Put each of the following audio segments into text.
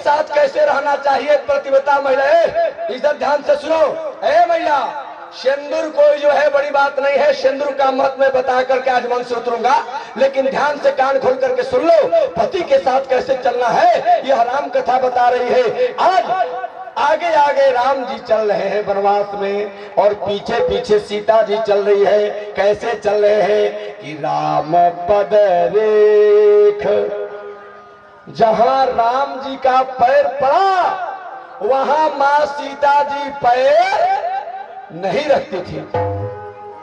साथ कैसे रहना चाहिए प्रतिव्रता महिलाएं, इधर ध्यान से सुनो। ए महिला, सिंदूर कोई जो है बड़ी बात नहीं है, सिंदूर का महत्व मैं बता करके आज मन से उतरूंगा, लेकिन ध्यान से कान खोल करके सुन लो। पति के साथ कैसे चलना है यह राम कथा बता रही है। आज आगे आगे राम जी चल रहे हैं वनवास में और पीछे पीछे सीता जी चल रही है। कैसे चल रहे हैं कि राम पद रेख, जहां राम जी का पैर पड़ा वहां मां सीता जी पैर नहीं रखती थी।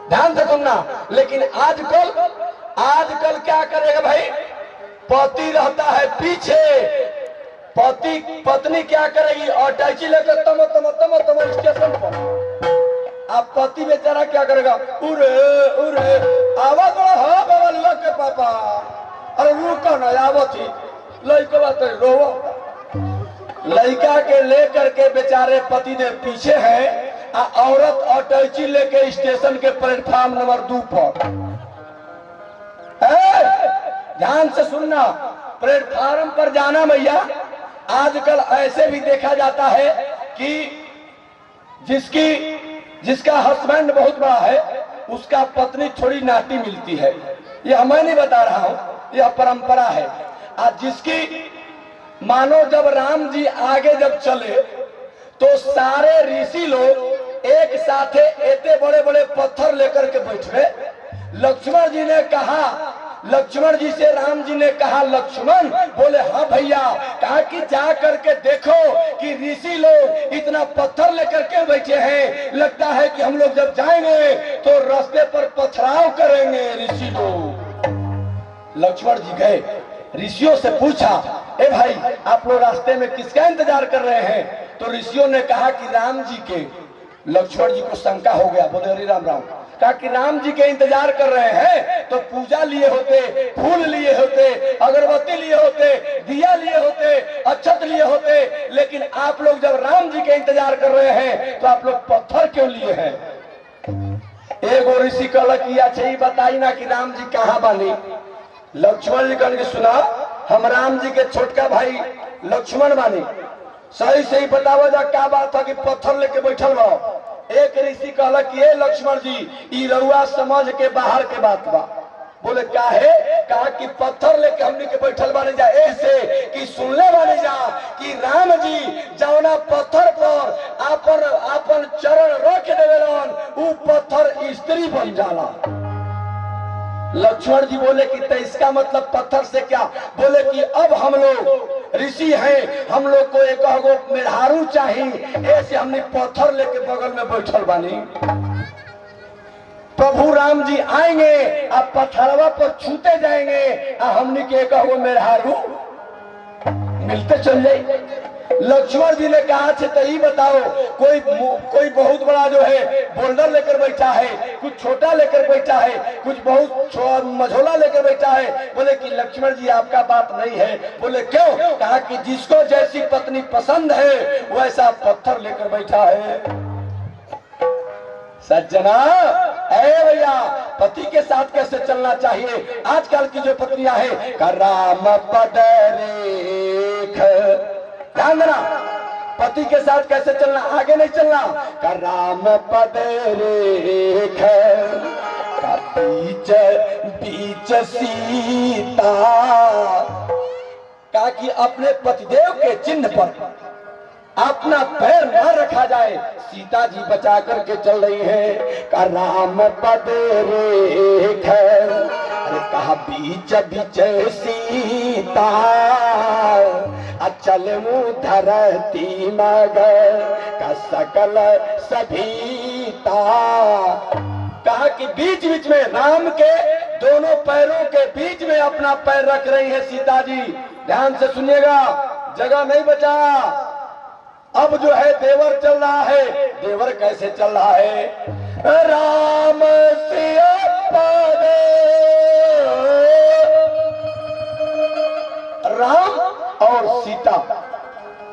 ध्यान से सुनना। लेकिन आजकल क्या करेगा भाई, पति रहता है पीछे, पत्नी क्या करेगी, अटैची लेकर तम तम तम तम स्टेशन पर। अब पति बेचारा क्या करेगा, उरे उरे आवाज हो बबलुआ के पापा, अरे रुको ना आवती लड़का तो रो। लड़का के लेकर के बेचारे पति ने पीछे है, औरत अटैची लेके स्टेशन के प्लेटफॉर्म नंबर 2 पर। ध्यान से सुनना, प्लेटफॉर्म पर जाना भैया। आजकल ऐसे भी देखा जाता है कि जिसका हस्बैंड बहुत बड़ा है उसका पत्नी थोड़ी नाटी मिलती है। यह मैं नहीं बता रहा हूं, यह परंपरा है। आज जिसकी मानो जब राम जी आगे जब चले तो सारे ऋषि लोग एक साथ इतने बड़े बड़े पत्थर लेकर के बैठे। लक्ष्मण जी ने कहा, लक्ष्मण जी से राम जी ने कहा, लक्ष्मण बोले हाँ भैया, कहा कि जा करके देखो कि ऋषि लोग इतना पत्थर लेकर के बैठे हैं, लगता है कि हम लोग जब जाएंगे तो रास्ते पर पथराव करेंगे ऋषि लोग। लक्ष्मण जी गए, ऋषियों से पूछा, ए भाई आप लोग रास्ते में किसका इंतजार कर रहे हैं? तो ऋषियों ने कहा कि राम जी के। लक्ष्मण जी को शंका हो गया, बोले हरि राम राम, कहा कि राम जी के इंतजार कर रहे हैं तो पूजा लिए होते, फूल लिए होते, अगरबत्ती लिए होते, दिया लिए होते, अक्षत लिए होते, लेकिन आप लोग जब राम जी के इंतजार कर रहे हैं तो आप लोग पत्थर क्यों लिए हैं? एक ऋषि कहला कि अच्छा ये बताई ना कि राम जी कहाँ बनी। लक्ष्मण जी कहने सुना, हम राम जी के छोटका भाई लक्ष्मण बानी, सही सही बतावा जा क्या बात है कि पत्थर लेके बैठल रहो। एक ऋषि कहला कि ये लक्ष्मण जी ई रउआ समझ के बाहर के बात बा। बोले क्या है? कहा कि पत्थर लेके हमने के बैठल बानी जा ऐसे कि सुनले बानी जा कि राम जी जौना पत्थर पर आपन चरण रख देवेलन उ पत्थर स्त्री बन जाला। लक्ष्मण जी बोले कि तो इसका मतलब पत्थर से क्या? बोले कि अब हम लोग ऋषि हैं, हम लोग को एक मेहरारू चाहिए, ऐसे हमने पत्थर लेके बगल में बैठल बानी। प्रभु राम जी आएंगे, अब पत्थरवा पर छूते जाएंगे, हमने के एक मेहरारू मिलते चल जाए। लक्ष्मण जी ने कहा तो ये बताओ, कोई बहुत बड़ा जो है बोल्डर लेकर बैठा है, कुछ छोटा लेकर बैठा है, कुछ बहुत मझोला लेकर बैठा है। बोले कि लक्ष्मण जी आपका बात नहीं है। बोले क्यों? कहा कि जिसको जैसी पत्नी पसंद है वैसा पत्थर लेकर बैठा है। सज्जना, ऐ भैया, पति के साथ कैसे चलना चाहिए? आजकल की जो पत्नियां हैं, का राम पद रेख, ध्यान देना, पति के साथ कैसे चलना, आगे नहीं चलना। का राम पद रेख, का बीच बीच सीता, कहा कि अपने पतिदेव के चिन्ह पर अपना पैर न रखा जाए। सीता जी बचा करके चल रही है। का राम पद रेख, अरे कहा बीच बीच सीता, अचल मुँह धरती मगर का सकल सभीता। कहा कि बीच बीच में राम के दोनों पैरों के बीच में अपना पैर रख रही है सीता जी। ध्यान से सुनिएगा, जगह नहीं बचा। अब जो है देवर चल रहा है। देवर कैसे चल रहा है? राम सिया पदे, राम और सीता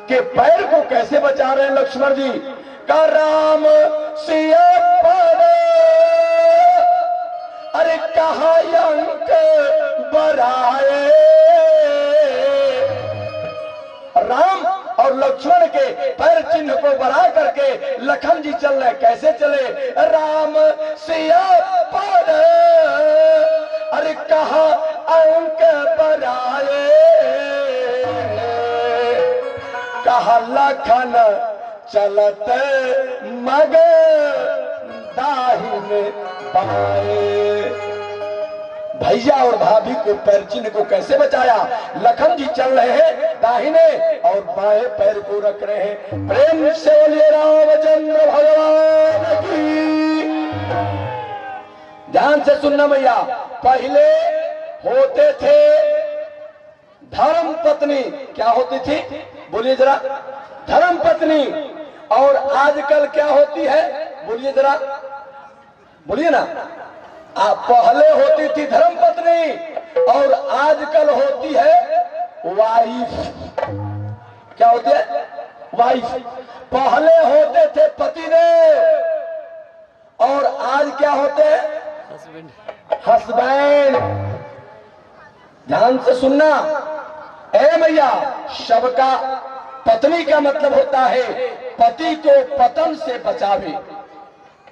के पैर को कैसे बचा रहे हैं लक्ष्मण जी? का राम सिया पदे, अरे कहा अंक बढ़ाए। राम और लक्ष्मण के पैर चिन्ह को बढ़ा करके लखन जी चल रहे। कैसे चले? राम सिया पर अरे कहा अंक पर आए, कहा लखन चलत मग दाहिने बाएं। भैया और भाभी को पैर चिन्ह को कैसे बचाया? लखन जी चल रहे हैं दाहिने और बाएं पैर को रख रहे हैं। प्रेम से बोलिए रामचंद्र भगवान की। ध्यान से सुनना भैया, पहले होते थे धर्म पत्नी। क्या होती थी? बोलिए जरा। धर्म पत्नी। और आजकल क्या होती है? बोलिए जरा, बोलिए ना। पहले होती थी धर्म पत्नी और आजकल होती है वाइफ। क्या होती है? वाइफ। पहले होते थे पतिदेव और आज क्या होते हैं? हस्बैंड। ध्यान से सुनना ए भैया, सबका पत्नी का मतलब होता है पति को पतन से बचावे।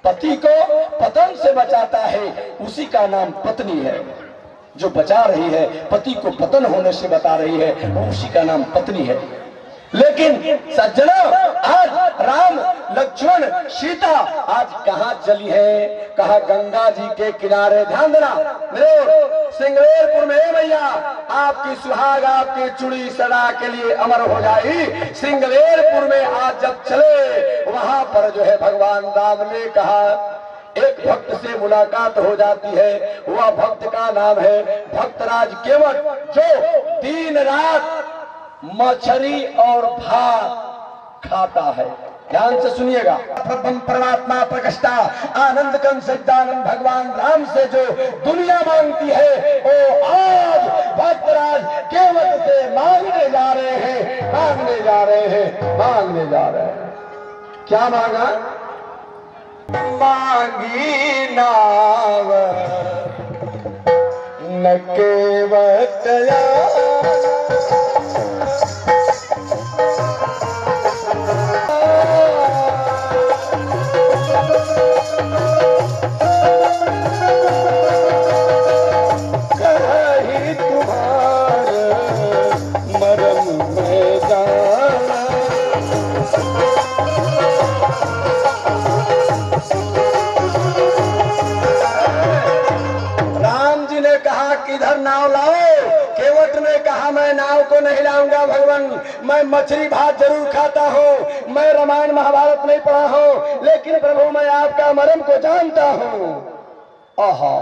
पति को पतन से बचाता है, उसी का नाम पत्नी है। जो बचा रही है, पति को पतन होने से बता रही है, उसी का नाम पत्नी है। लेकिन सज्जनों, आज राम लक्ष्मण सीता आज कहाँ चली है? कहा गंगा जी के किनारे। ध्यान देना मेरे सिंगरेरपुर में भैया, आपकी सुहाग आपकी चुड़ी सदा के लिए अमर हो जाए। सिंगरेरपुर में आज जब चले, वहां पर जो है भगवान राम ने कहा, एक भक्त से मुलाकात हो जाती है। वह भक्त का नाम है भक्तराज केवट, जो दिन रात मछली और भात खाता है। ध्यान से सुनिएगा। परमात्मा प्रकष्टा आनंद कंद सच्चिदानंद भगवान राम से जो दुनिया मांगती है, वो आज भक्तराज केवट से मांगने जा रहे हैं, मांगने जा रहे हैं, मांगने जा रहे हैं। क्या मांगा? मांगी नाव न केवट नहीं लाऊंगा भगवान, मैं मछली भात जरूर खाता हूँ, मैं रामायण महाभारत नहीं पढ़ा हूँ, लेकिन प्रभु मैं आपका मर्म को जानता हूँ। आहा,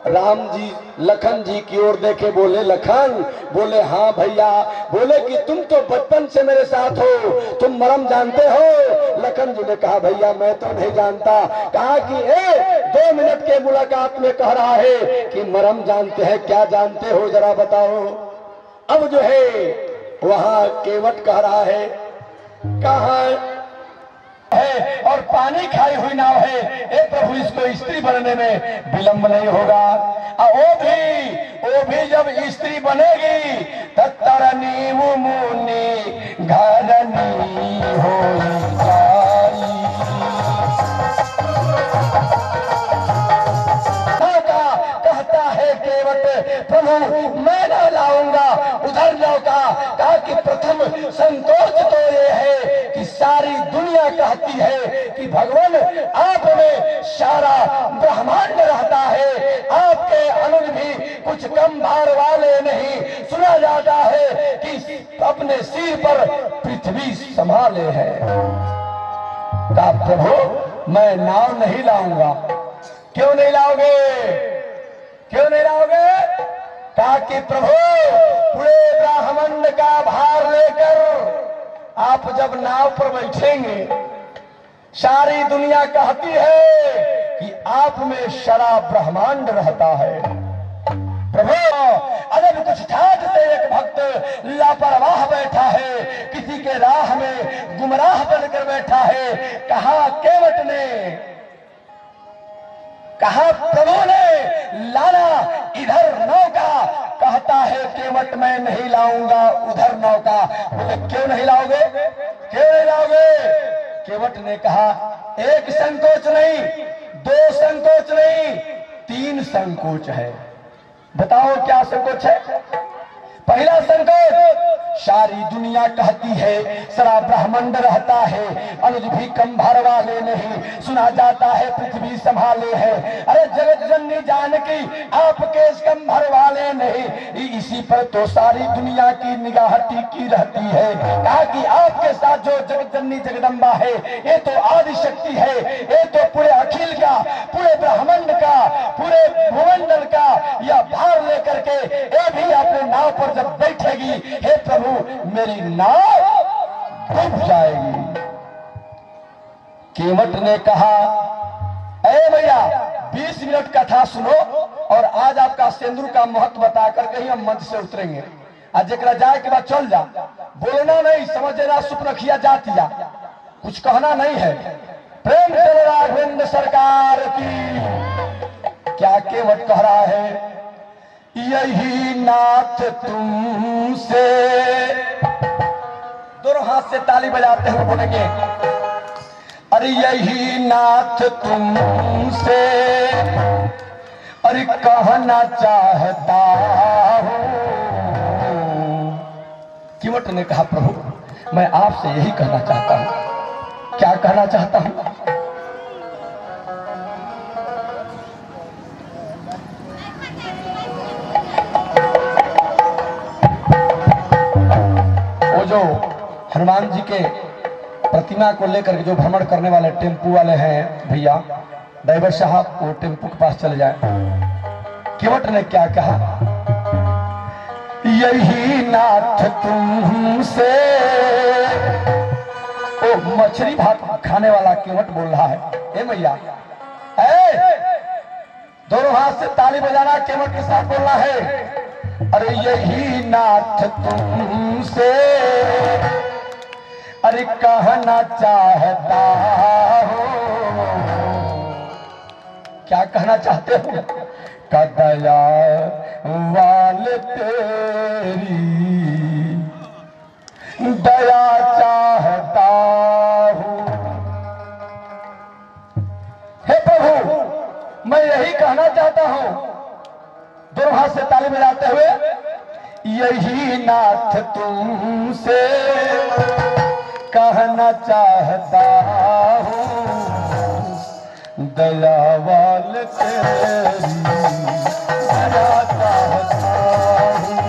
राम जी लखन जी की ओर देखे, बोले लखन, बोले हाँ भैया, बोले कि तुम तो बचपन से मेरे साथ हो, तुम मर्म जानते हो? लखन जी ने कहा भैया मैं तो नहीं जानता। कहा कि 2 मिनट के मुलाकात में कह रहा है कि मर्म जानते हैं, क्या जानते हो जरा बताओ। अब जो है वहां केवट कह रहा है, कहाँ है और पानी खाई हुई नाव है, ए प्रभु इसको स्त्री बनने में विलंब नहीं होगा। वो भी जब स्त्री बनेगी तरनी मुनि घरनी हो जाई। कहता है केवट, प्रभु मैं न लाऊंगा, उधर जाओ। कहा कि प्रथम संतोष तो ये है कि सारी दुनिया कहती है कि भगवान आप में सारा ब्रह्मांड रहता है, आपके अनुज भी कुछ कम भार वाले नहीं। सुना जाता है कि अपने सिर पर पृथ्वी संभाले है। कहा प्रभु मैं नाव नहीं लाऊंगा। क्यों नहीं लाओगे? क्यों नहीं लाओगे? कहा कि प्रभु पूरे ब्रह्मांड का भार लेकर आप जब नाव पर बैठेंगे, सारी दुनिया कहती है कि आप में सारा ब्रह्मांड रहता है। प्रभु अगर कुछ ठाट से एक भक्त लापरवाह बैठा है, किसी के राह में गुमराह बनकर बैठा है। कहा केवट ने कहा प्रभु ने लाना इधर नौका, कहता है केवट मैं नहीं लाऊंगा उधर नौका। बोले क्यों नहीं लाओगे, क्यों नहीं लाओगे? केवट ने कहा एक संकोच नहीं, दो संकोच नहीं, तीन संकोच है। बताओ क्या संकोच है? पहला संकोच, सारी दुनिया कहती है सारा ब्रह्मांड रहता है, अनुज भी कम भर वाले नहीं, सुना जाता है पृथ्वी संभाले है। अरे जगत जननी जानकी आपके कम भर वाले नहीं, इसी पर तो सारी दुनिया की निगाह टिकी रहती है। कहा कि आपके साथ जो जगत जननी जगदम्बा है, ये तो आदि शक्ति है, ये तो पूरे अखिल का, पूरे ब्रह्मांड का, पूरे भूमंडल का यह भार लेकर के ये भी अपने नाव पर जब बैठेगी, हे प्रभु मेरी नाव डूब जाएगी। केवट ने कहा ए भैया 20 मिनट कथा सुनो और आज आपका सिंदूर का महत्व बता करके ही हम मंच से उतरेंगे। आज जरा जाए के बाद चल जा, बोलना नहीं, समझना सुपरखिया जातिया, कुछ कहना नहीं है। प्रेम से राघवेंद्र सरकार की। क्या केवट कह रहा है? यही नाथ तुमसे, दोनों हाथ से ताली बजाते हुए बोलेंगे, अरे यही नाथ तुमसे अरे कहना चाहता हूं। केवट ने कहा प्रभु मैं आपसे यही कहना चाहता हूं। क्या कहना चाहता हूं? जो हनुमान जी के प्रतिमा को लेकर के जो भ्रमण करने वाले टेम्पू वाले हैं भैया, ड्राइवर साहब वो टेम्पू के पास चले जाए। केवट ने क्या कहा? यही नाथ तुमसे, ओ मछली भात खाने वाला केवट बोल रहा है। ए भैया दोनों हाथ से ताली बजाना, केवट के साथ बोलना है, अरे यही नाथ तुमसे अरे कहना चाहता हो। क्या कहना चाहते हो? कदया वाल तेरी दया चाहता हूं। हे प्रभु मैं यही कहना चाहता हूं। दोनों हाथ से ताली बजाते हुए, यही नाथ तुमसे कहना चाहता हूं, दयावाल तेरी दया चाहता हूं।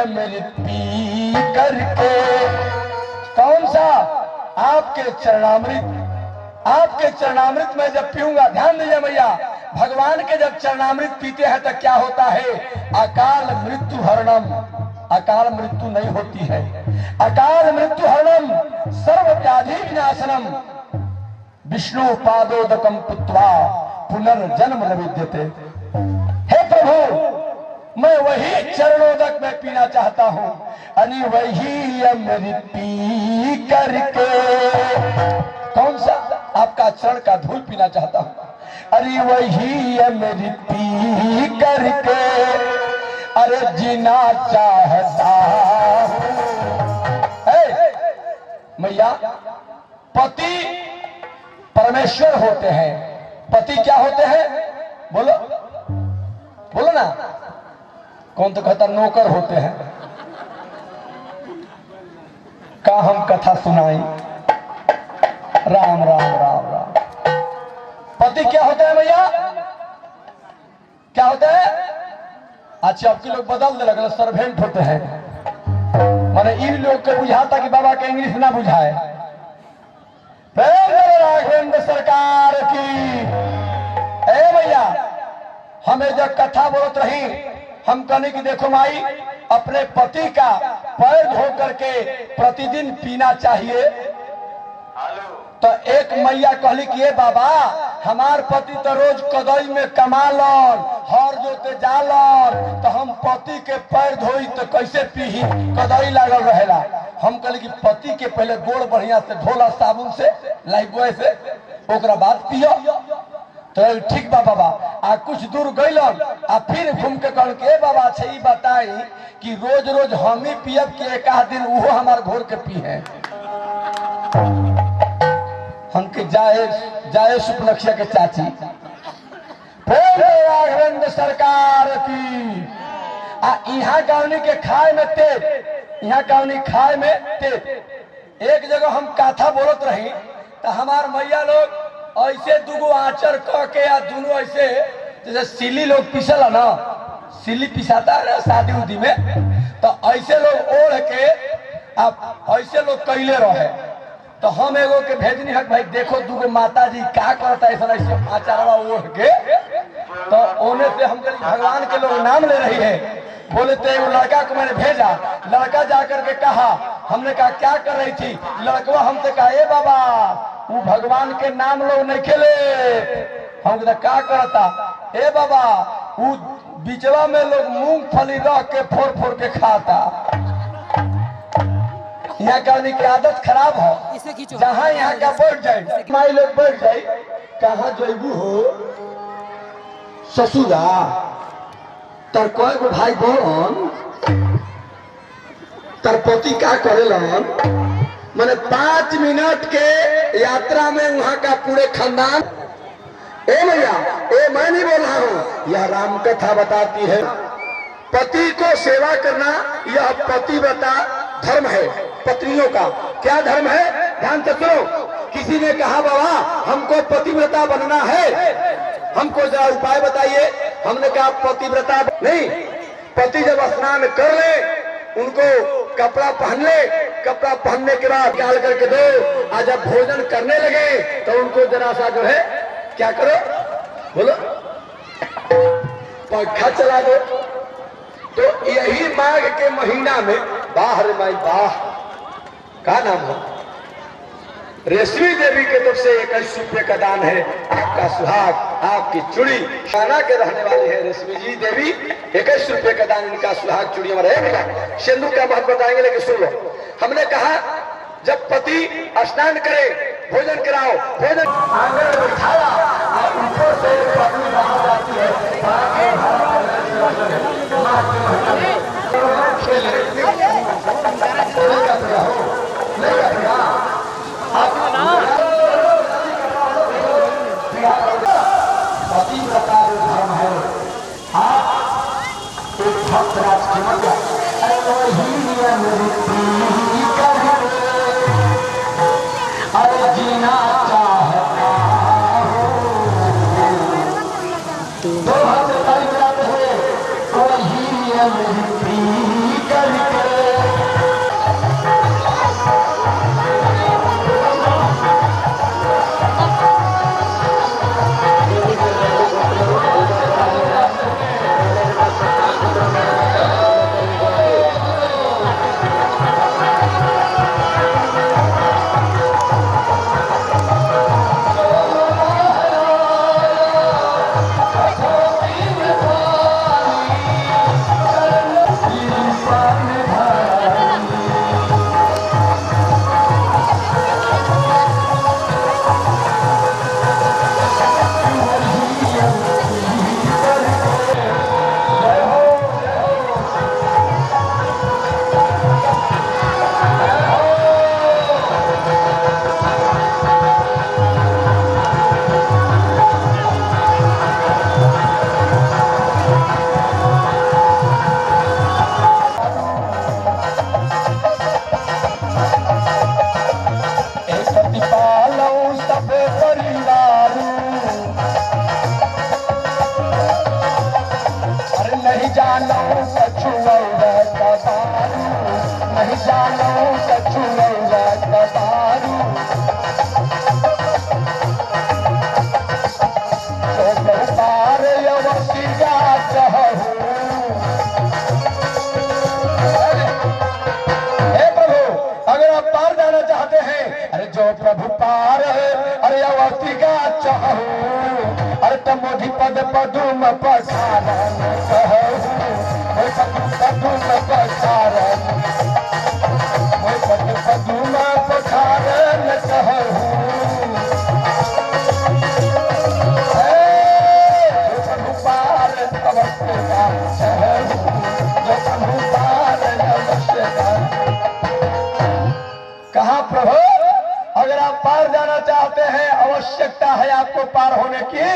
मेरी पी करके। कौन सा? आपके चरणामृत। आपके चरणामृत में जब पीऊंगा, ध्यान दीजिए भैया, भगवान के जब चरणामृत पीते हैं तो क्या होता है? अकाल मृत्यु हरणम। अकाल मृत्यु नहीं होती है। अकाल मृत्यु हरणम सर्व व्याधि विनाशनम विष्णु पादोदकम पुत्वा पुनर्जन्म न विद्यते। हे प्रभु मैं वही चरणोदक में पीना चाहता हूं, अनि वही अमृत पी करके। कौन सा? आपका चरण का धूल पीना चाहता हूं, अरे वही अमृत पी करके अरे जीना चाहता हूं। मैया पति परमेश्वर होते हैं, पति क्या होते हैं? बोलो बोलो ना। कौन तो कहता नौकर होते हैं। का हम कथा सुनाई। राम राम राम राम। पति क्या होते हैं भैया? क्या होते हैं? अच्छा आपके लोग बदल दे लगे, सर्वेंट होते हैं। माने इन लोग को बुझाता कि बाबा के इंग्लिश ना बुझाए। राघवेंद्र सरकार की। ए भैया हमें जब कथा बोलत रही, हम कहने की देखो माई अपने पति का पैर धो करके प्रतिदिन पीना चाहिए। तो एक मैया कहली कि ये बाबा हमार पति तो रोज कदई में कमालन, हर जोते जालन, तो हम पति के पैर धोई तो कैसे पीही, कदई लागल रहेला। हम कहली कि पति के पहले गोड़ बढ़िया से धोला साबुन से, लाइफबॉय से, ओकरा बाद पियो। तो ठीक बा बाबा। आ कुछ दूर गइलन आ फिर घूम के कहल के बाबा अच्छा ये बताई कि रोज रोज हम ही पियब कि एक दिन वो हमार घोर के पी है। हमके जाए सुपलक्ष्य के चाची। राघवेंद्र सरकार की। आ यहाँ गावनी के खाए में तेज, यहाँ गावनी खाए में तेज। एक जगह हम कथा बोलत रही तो हमार मैया लोग ऐसे दुगो आंचर कह के या दोनों ऐसे जैसे सिली लोग पिसला ना, सिली पिसाता है ना शादी उदी में, तो ऐसे लोग ओढ़ के आप ऐसे लोग कैले रहे। तो हम एगो के भेजनी है भाई देखो दुगो माता जी क्या करता है ऐसा ऐसे आचारवा ओढ़ के। तो ओने से हम भगवान के लोग नाम ले रही है। बोले तो एगो लड़का को मैंने भेजा, लड़का जाकर के कहा, हमने कहा क्या कर रही थी, लड़कवा हमसे कहा ए बाबा वो भगवान के नाम लोग नहीं खेले। हम कहते क्या करता, ए बाबा वो बिचवा में लोग मूंगफली रख के फोड़ फोड़ के खाता। यहाँ का की आदत खराब हो, जहाँ यहाँ का बैठ जाए माई लोग बैठ जाए, कहाँ जैबू हो ससुरा तर कोई गो भाई बहन तर पति का करेलन। मैंने 5 मिनट के यात्रा में वहां का पूरे खानदान। ए भैया ए मैं नहीं बोल रहा हूँ, यह राम कथा बताती है पति को सेवा करना यह पतिव्रता धर्म है। पत्नियों का क्या धर्म है ध्यान से सुनो। किसी ने कहा बाबा हमको पतिव्रता बनना है, हमको जरा उपाय बताइए। हमने कहा पतिव्रता नहीं, पति जब स्नान कर ले उनको कपड़ा पहन ले, कपड़ा पहनने के बाद निकाल करके दो, आज जब भोजन करने लगे तो उनको जरा सा जो है क्या करो बोलो पंखा चला दो। तो यही माघ के महीना में बाहर माई बाह का नाम हो रेशमी देवी के तरफ से 21 रुपये का दान है। आपका सुहाग आपकी चूड़ी खाना के रहने वाली है रेशमी जी देवी, 21 रुपये का दान इनका सुहाग चूड़ी में रहेगा। सिंदूर का महत्व बताएंगे लेकिन सुन लो। हमने कहा जब पति स्नान करे भोजन कराओ, भोजन आंगन में बिठाया ऊपर से पत्नी बाहर जाती है। पतिव्रता धर्म है। आप एक भक्त राजकुमार अरे जीना चाहता दो हाथ ताली बजाते हुए कोई ही करके चाहते हैं, अरे जो प्रभु पार अरे अवती का चाहू, अरे तमोधि पद पदुम पसारन कहू, पदुम पसारन पदुम पसारन कहू। कहा प्रभु अगर आप पार जाना चाहते हैं, आवश्यकता है आपको पार होने की,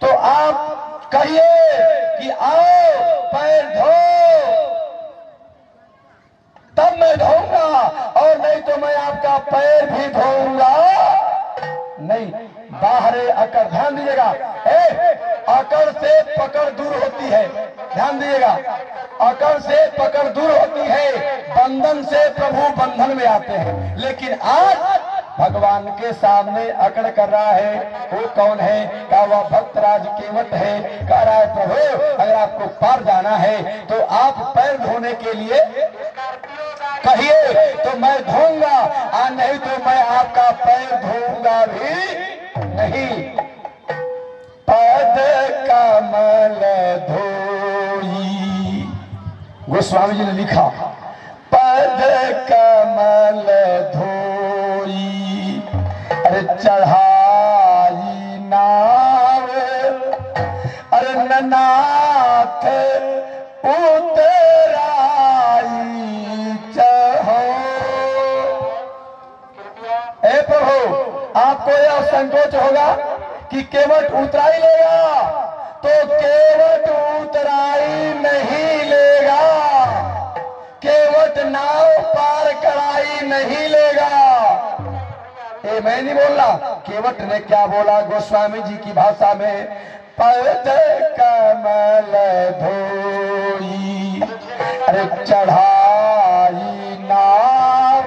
तो आप कहिए कि आओ पैर धो, तब मैं धोऊंगा, और नहीं तो मैं आपका पैर भी धोऊंगा नहीं। बाहरे अकड़, ध्यान दीजिएगा, अकड़ से पकड़ दूर होती है, ध्यान दीजिएगा, अकड़ से पकड़ दूर होती है, बंधन से प्रभु बंधन में आते हैं। लेकिन आज भगवान के सामने अकड़ कर रहा है, वो कौन है? का वह भक्तराज केवट है। कह रहा है प्रभु अगर आपको पार जाना है तो आप पैर धोने के लिए कहिए तो मैं धोऊंगा, और नहीं तो मैं आपका पैर धोऊंगा भी नहीं। पद कमल धोई, गोस्वामी जी ने लिखा, पद कमल धोई, अरे चढ़ाई नाव, अरे ननाथ उतराई चहो। ए प्रभु आपको यह संकोच होगा कि केवट उतराई लेगा, तो केवट उतराई नहीं लेगा, केवट नाव पार कराई नहीं लेगा। ये मैं नहीं बोल रहा, केवट ने क्या बोला गोस्वामी जी की भाषा में, पद कमल धोई, अरे चढ़ाई नाव,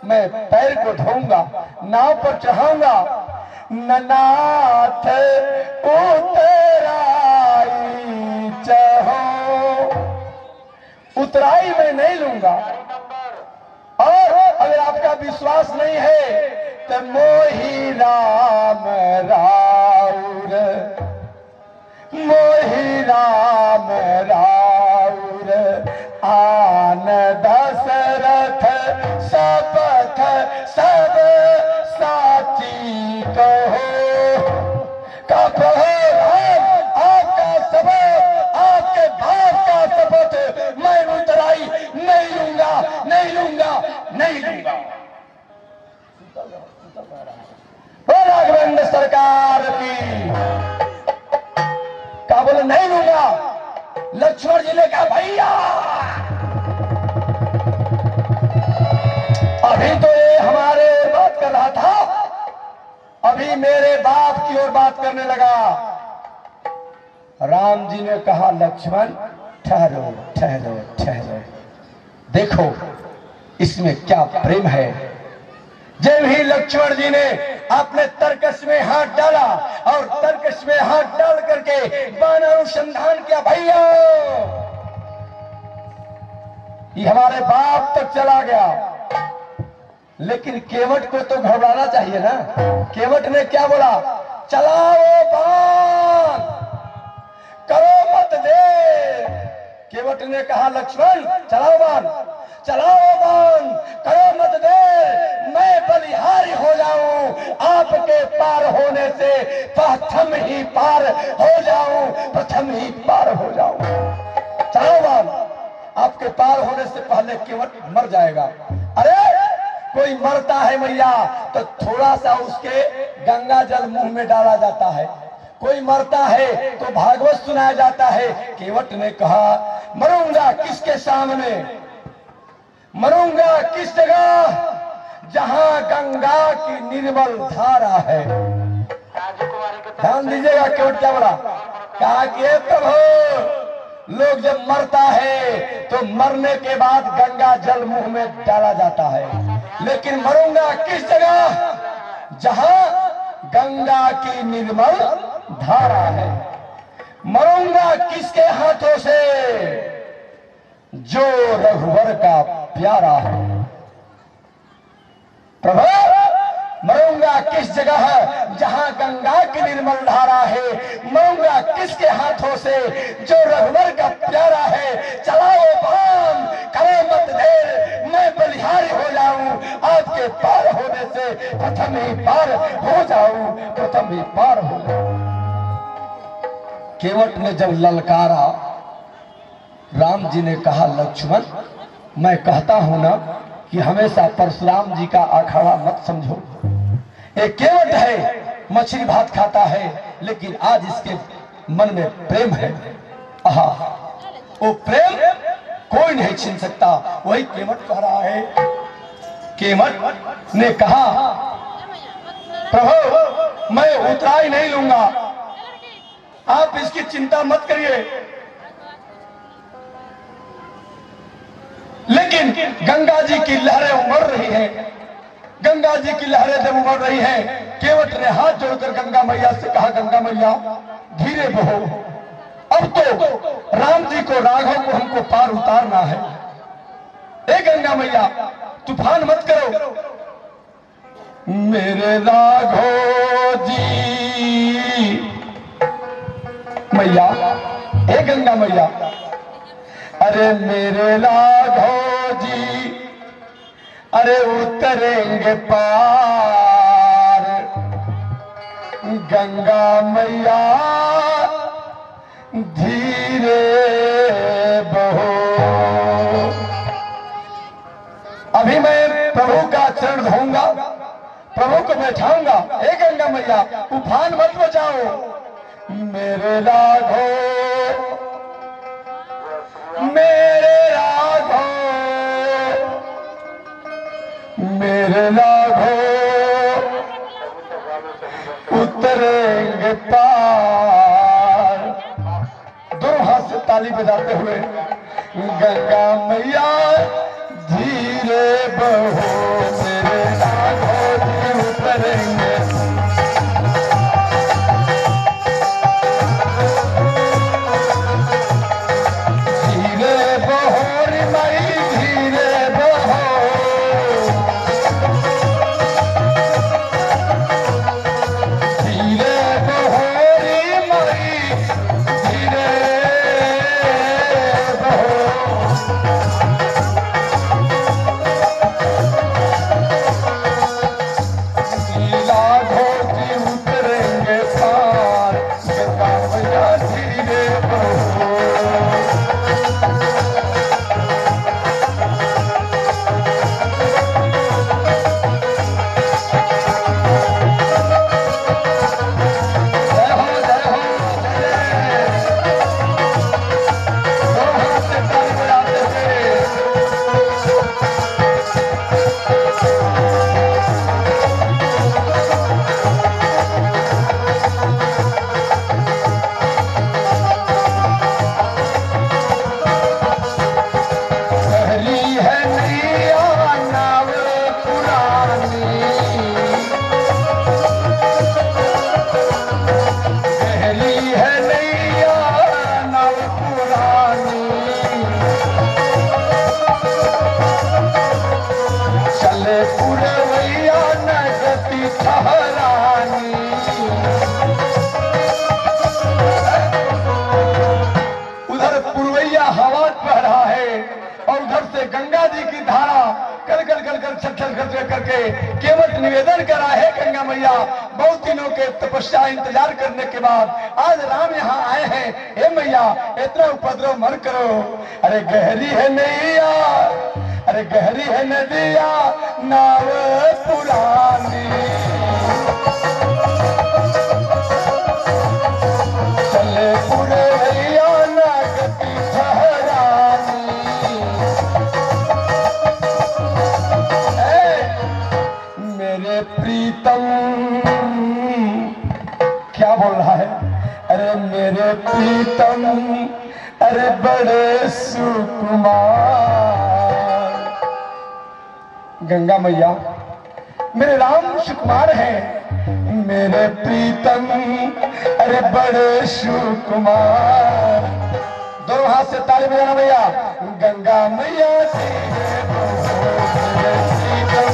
मैं पैर को धोऊंगा, नाव पर चढ़ाऊंगा, ननाथ उतराई चहो, उतराई मैं नहीं लूंगा। और अगर आपका विश्वास नहीं है तो मोही राम राउर, मोही राम राउर, आन दशरथ शपथ सब साची कहो। का प्रभु आपका शपथ, आपके भाव का शपथ मैं उतराई नहीं लूंगा, नहीं लूंगा, नहीं लूंगा। राघवेंद्र सरकार की का बोले नहीं लूंगा। लक्ष्मण जी ने कहा भैया अभी तो ये हमारे ओर बात कर रहा था, अभी मेरे बाप की ओर बात करने लगा। राम जी ने कहा लक्ष्मण ठहरो ठहरो ठहरो, देखो इसमें क्या प्रेम है। जब ही लक्ष्मण जी ने अपने तरकश में हाथ डाला और तरकश में हाथ डाल करके बाण अनुसंधान किया, भैया ये हमारे बाप तक चला गया। लेकिन केवट को तो घबराना चाहिए ना। केवट ने क्या बोला, चलाओ बाण, करो मत दे। केवट ने कहा लक्ष्मण चलाओ बाण, चलाओ बाण, करो मत दे, मैं बलिहारी हो जाऊं, आपके पार होने से प्रथम ही पार हो जाऊं, प्रथम ही पार हो जाऊं। चलाओ बाण, आपके पार होने से पहले केवट मर जाएगा। अरे कोई मरता है मैया तो थोड़ा सा उसके गंगा जल मुंह में डाला जाता है, कोई मरता है तो भागवत सुनाया जाता है। केवट ने कहा मरूंगा किसके सामने, मरूंगा किस जगह जहां गंगा की निर्मल धारा है। ध्यान दीजिएगा केवट क्या बोला, कहा कि प्रभु लोग जब मरता है तो मरने के बाद गंगा जल मुंह में डाला जाता है, लेकिन मरूंगा किस जगह जहां गंगा की निर्मल धारा है। मरूंगा किसके हाथों से, जो रघुवर का प्यारा है। प्रभु मरूंगा किस जगह जहां गंगा की निर्मल धारा है, मरूंगा किसके हाथों से जो रघुवर का प्यारा है। चलाओ बाम करे मत देर, मैं बलिहारी हो जाऊं, आपके पार होने से प्रथम ही पार हो जाऊं, प्रथम ही पार हो जाऊं। केवट ने जब ललकारा, राम जी ने कहा लक्ष्मण मैं कहता हूं ना कि हमेशा परशुराम जी का अखाड़ा मत समझो। एक केवट है, मछली भात खाता है, लेकिन आज इसके मन में प्रेम है। आहा, वो प्रेम कोई नहीं छीन सकता। वही केवट कह रहा है। केवट ने कहा प्रभु मैं उतराई नहीं लूंगा, आप इसकी चिंता मत करिए, लेकिन गंगा जी की लहरें उमड़ रही हैं। गंगा जी की लहरें जब उमड़ रही हैं, केवट ने हाथ जोड़कर गंगा मैया से कहा गंगा मैया धीरे बहो, अब तो राम जी को राघव को हमको पार उतारना है। ए गंगा मैया तूफान मत करो। मेरे राघव जी मैया, ए गंगा मैया, अरे मेरे राघव जी अरे उतरेंगे पार, गंगा मैया धीरे बहो। अभी मैं प्रभु का चरण धोऊंगा, प्रभु को बैठाऊंगा। ए गंगा मैया उफान मत बचाओ। मेरे राघव, मेरे राघव, मेरे राघव उतरेंगे पार। दोनों हाथ से ताली बजाते हुए गंगा मैया धीरे बहो, मेरे राघव जी उतरेंगे। धीरे बहो रे माई धीरे बहो, धीरे बहो रे माई धीरे बहो। राघव जी उतरेंगे पार, गंगा मैया धीरे बहो। उधर पुरवैया हवा बह रहा है और उधर से गंगा जी की धारा कल कल कल कल छल छल करके केवट निवेदन करा है गंगा मैया बहुत दिनों के तपस्या इंतजार करने के बाद आज राम यहाँ आए हैं। हे मैया इतना उपद्रव मत करो। अरे गहरी है नैया, अरे गहरी है नदिया नाव पुरानी, चले पुरवैया ना गति ठहरानी। मेरे प्रीतम क्या बोल रहा है? अरे मेरे प्रीतम अरे बड़े सुकुमार। गंगा मैया मेरे राम सुकुमार हैं, मेरे प्रीतम अरे बड़े सुकुमार। दोनों हाथ से ताली बजाना भैया। गंगा मैया धीरे बहो, मेरे प्रीतम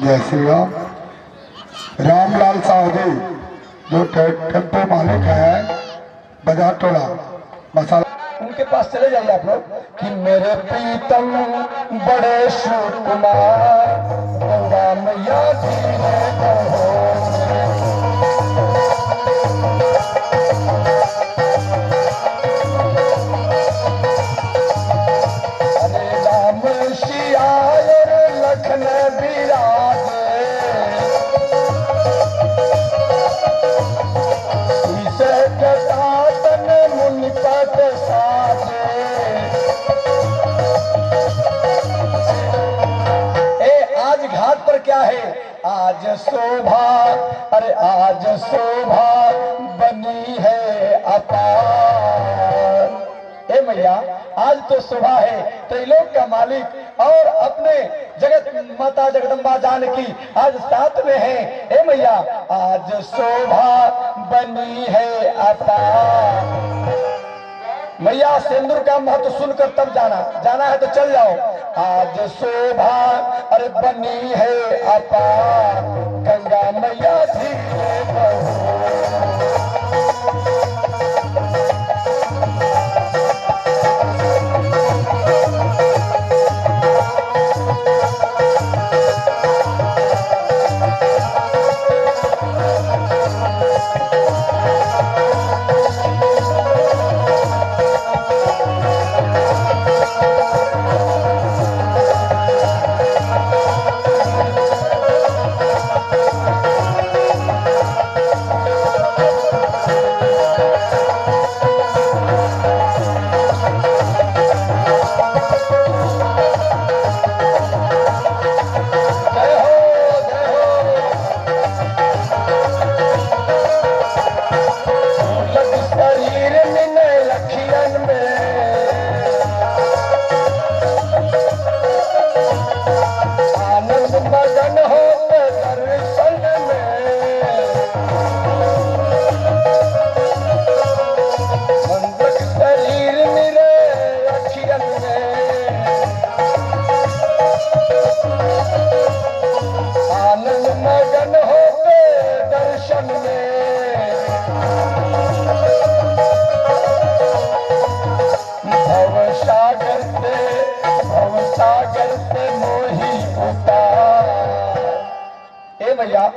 जय श्री राम। रामलाल साहू जो टेम्पो मालिक है बाजार टोला मसाला, उनके पास चले जाइए आप लोग कि मेरे प्रीतम बड़े सुकुमार गंगा मैया जी ने कहो। अरे राम सिया और लखन विराजे इसे कटातन मुनिपत साजे। आज घाट पर क्या है? आज शोभा, अरे आज शोभा बनी है अपार। ए मैया आज तो शोभा है, त्रिलोक का मालिक और अपने जगत माता जगदम्बा जानकी आज साथ में है। ए मैया आज शोभा बनी है अपार। मैया सिंदूर का महत्व सुनकर तब जाना है तो चल जाओ। आज शोभा अरे बनी है अपार गंगा मैया जी ने कहो।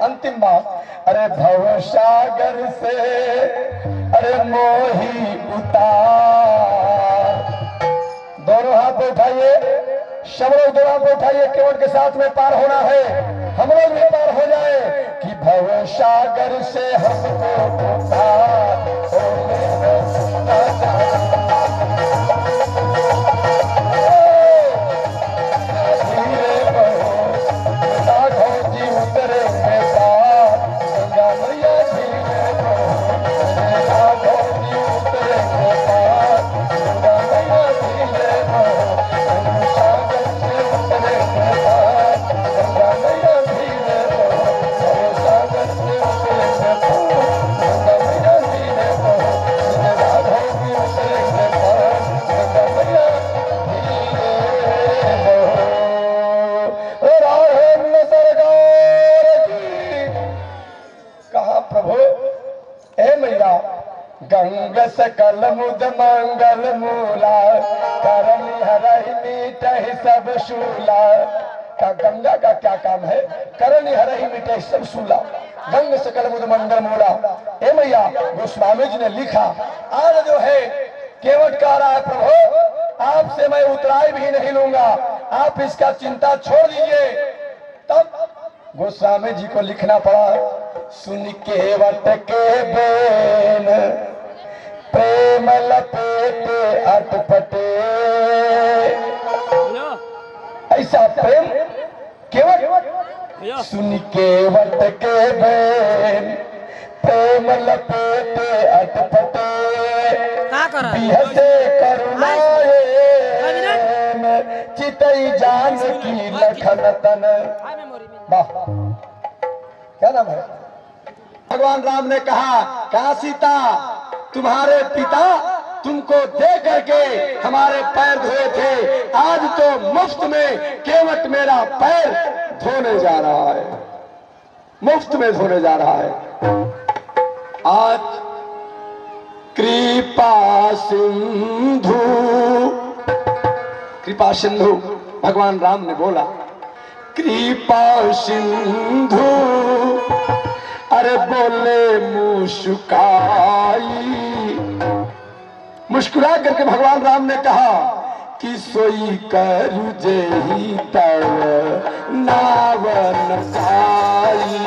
अंतिम बात, अरे भव सागर से अरे मोही उतार। दोनों हाथ उठाइए, सब लोग दोनों हाथ उठाइए, केवट के साथ में पार होना है, हम लोग भी पार हो जाए कि भव सागर से हमको उतार। गंग सकल मुद मंगल मूला करनी हरहि मीटहि सब शूला। का गंगा का क्या काम है? करनी हरहि मीटहि सब शूला। गंग सकल मुद मंगल मूला। ए मैया गोस्वामी जी ने लिखा, आज जो है केवट कह रहा है प्रभु आपसे मैं उतराई भी नहीं लूंगा, आप इसका चिंता छोड़ दीजिए। तब गोस्वामी जी को लिखना पड़ा, सुन केवट के बेन प्रेम लपेटे अटपटे। ऐसा प्रेम केवट, सुन केवट के बेन प्रेम लपेटे अटपटे। बिहसे करुणाए चितई जान की लखन तन। वाह, क्या नाम है? भगवान राम ने कहा, कहा सीता तुम्हारे पिता तुमको दे करके हमारे पैर धोए थे, आज तो मुफ्त में केवट मेरा पैर धोने जा रहा है, मुफ्त में धोने जा रहा है। आज कृपा सिंधु, कृपा सिंधु भगवान राम ने बोला, कृपा सिंधु अरे बोले मुस्काई, मुस्कुरा करके भगवान राम ने कहा कि सोई करू जेहि तव नावन साई।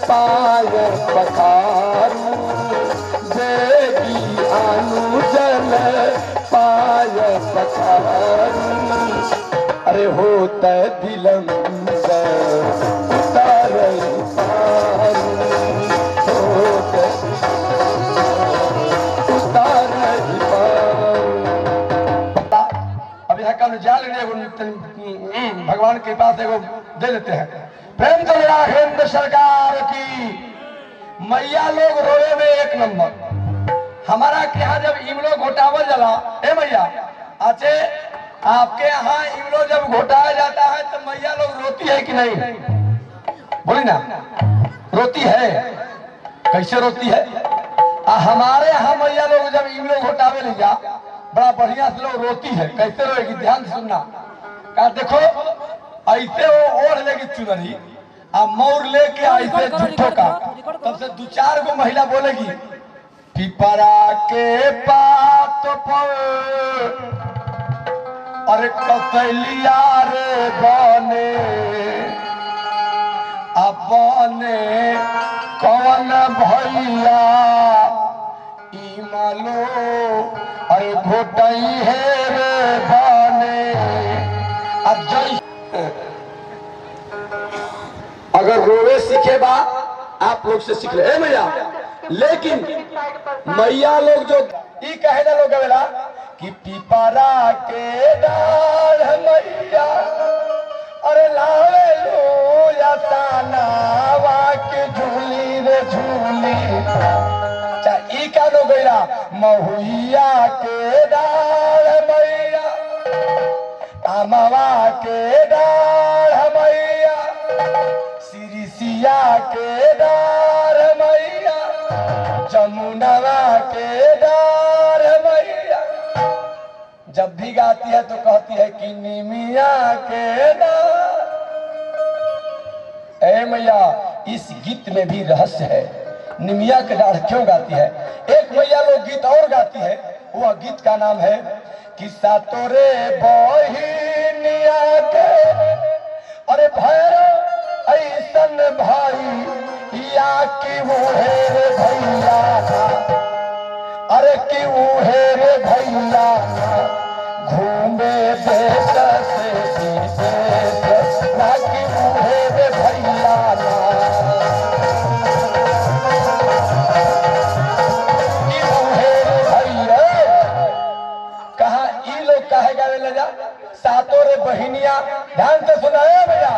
पाय पखारू देवी अनुजल पाय पखारू, अरे होत दिलम उतार उतार। अब यहाँ का जा लेने भगवान के पास एगो दे देते हैं। प्रेम तो राघवेंद्र सरकार की। मैया लोग रोए में एक नंबर। हमारा के यहाँ जब इमलो घोटावल जला, ए मैया अच्छे आपके यहाँ इमलो जब घोटाया जाता है तो मैया लोग रोती है कि नहीं? बोली ना, रोती है। कैसे रोती है? हमारे यहाँ मैया लोग जब इमलो घोटावे ले जा, बड़ा बढ़िया से लोग रोती है। कैसे रोएगी? ध्यान से सुनना। कहा देखो ऐसे वो ओढ़ लेगी चुनरी, अब मोर लेके ऐसे झूठो का, तब से दो चार गो महिला बोलेगी पिपरा के पात पर अरे कतलिया रे बने, अपने कौन भैया इमलो अरे घोटई है रे बने। अब जय अगर रोवे सीखे बा आप लोग से सीख ले ए मैया, लेकिन मैया लोग जो ई कहे ना लोग बेला कि पिपरा के डाल मैया अरे लावे लो या तानावा के झूली रे झूली, चाहे ई का लोग बेला महुइया के डाल मैया अमवा के डाल मैया सिरिसिया के डार मैया जमुनवा के डार मैया। जब भी गाती है तो कहती है कि निमिया के डार। ए मैया इस गीत में भी रहस्य है। निमिया के डाढ़ क्यों गाती है? एक मैया लोग गीत और गाती है, वह गीत का नाम है कि सातोरे बहिनिया के अरे भैरव ऐसन भाई या कि वो है रे भैया, अरे कि वो है रे भैया घूमे देश से विदेश, ना कि वो है रे भैया कि वो है रे भैया। कहा ई लोग कहे गावे ले जा सातों रे बहिनिया। ध्यान से सुनाए भैया,